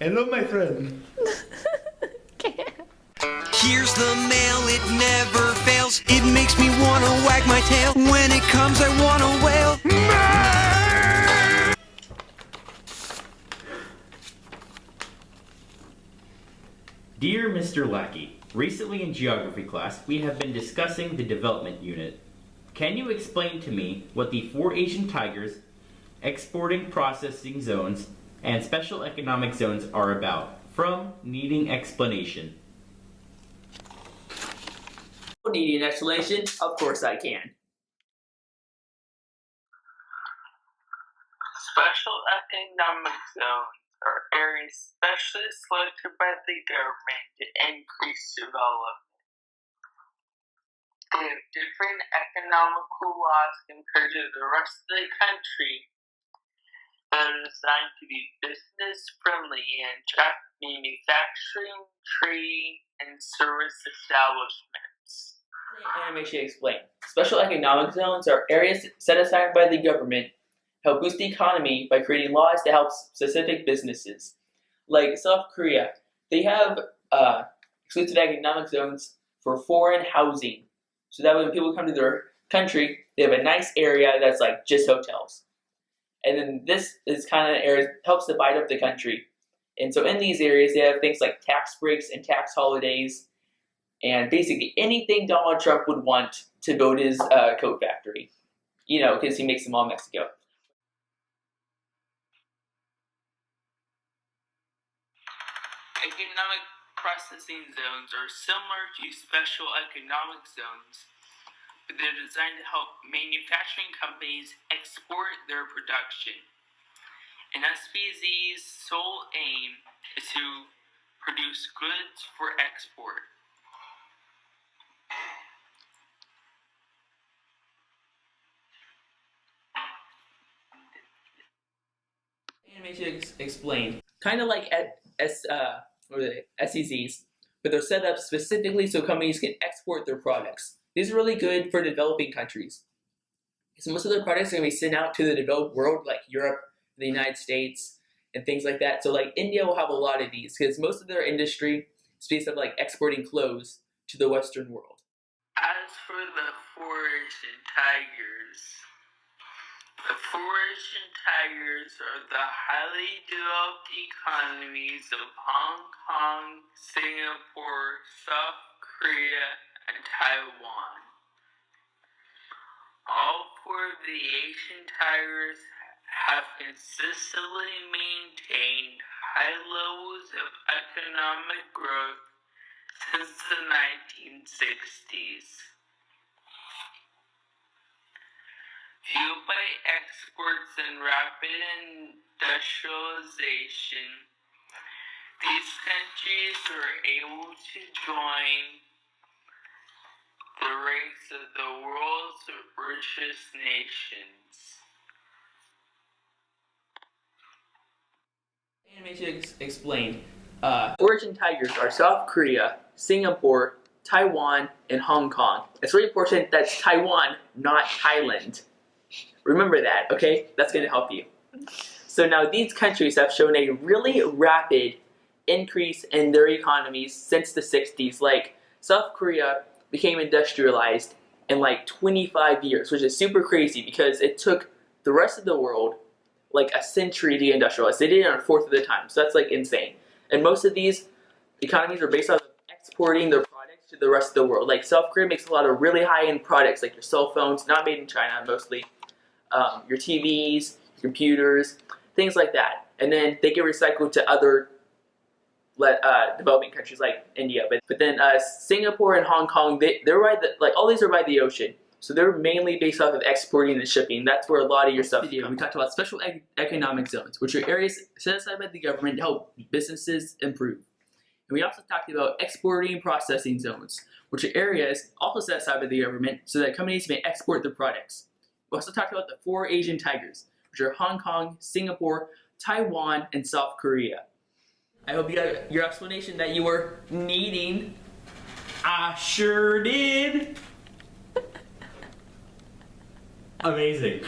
Hello, my friend. Here's the mail, it never fails. It makes me wanna wag my tail. When it comes, I wanna wail. Dear Mr. Lackey, recently in geography class, we have been discussing the development unit. Can you explain to me what the 4 Asian tigers, exporting processing zones, and special economic zones are about? From needing explanation. Needing an explanation? Of course I can. Special economic zones are areas specially selected by the government to increase development. They have different economical laws compared to the rest of the country that are designed to be business friendly and attract manufacturing, trading, and service establishments. Animation explained. Special economic zones are areas set aside by the government to help boost the economy by creating laws to help specific businesses. Like South Korea, they have exclusive economic zones for foreign housing. So that when people come to their country, they have a nice area that's like just hotels. And then this is kind of an area that helps divide up the country. And so in these areas, they have things like tax breaks and tax holidays, and basically anything Donald Trump would want to build his coat factory. You know, because he makes them all in Mexico. Economic processing zones are similar to special economic zones, but they're designed to help manufacturing companies export their production. An SPZ's sole aim is to produce goods for export. Animation explained. Kind of like SEZs, but they're set up specifically so companies can export their products. These are really good for developing countries. So most of their products are going to be sent out to the developed world, like Europe, the United States, and things like that. So like India will have a lot of these because most of their industry is based on like exporting clothes to the Western world. As for the 4 Asian tigers, the 4 Asian tigers are the highly developed economies of Hong Kong, Singapore, South Korea, and Taiwan. All 4 of the Asian tigers have consistently maintained high levels of economic growth since the 1960s. Fueled by exports and rapid industrialization, these countries are able to join the ranks of the world's richest nations. Animation explained. Origin tigers are South Korea, Singapore, Taiwan, and Hong Kong. It's really important that's Taiwan, not Thailand. Remember that, okay? That's going to help you. So now these countries have shown a really rapid increase in their economies since the 60s. Like South Korea became industrialized in like 25 years, which is super crazy because it took the rest of the world like a century to industrialize. They did it in a fourth of the time, so that's like insane. And most of these economies are based off of exporting their products to the rest of the world. Like South Korea makes a lot of really high-end products, like your cell phones, not made in China mostly, your TVs, your computers, things like that. And then they get recycled to other developing countries like India. But then Singapore and Hong Kong, they're by all these are by the ocean. So they're mainly based off of exporting and shipping. That's where a lot of your stuff comes from. We talked about special economic zones, which are areas set aside by the government to help businesses improve. And we also talked about exporting and processing zones, which are areas also set aside by the government so that companies may export their products. We also talked about the 4 Asian tigers, which are Hong Kong, Singapore, Taiwan, and South Korea. I hope you got your explanation that you were needing. I sure did. Amazing.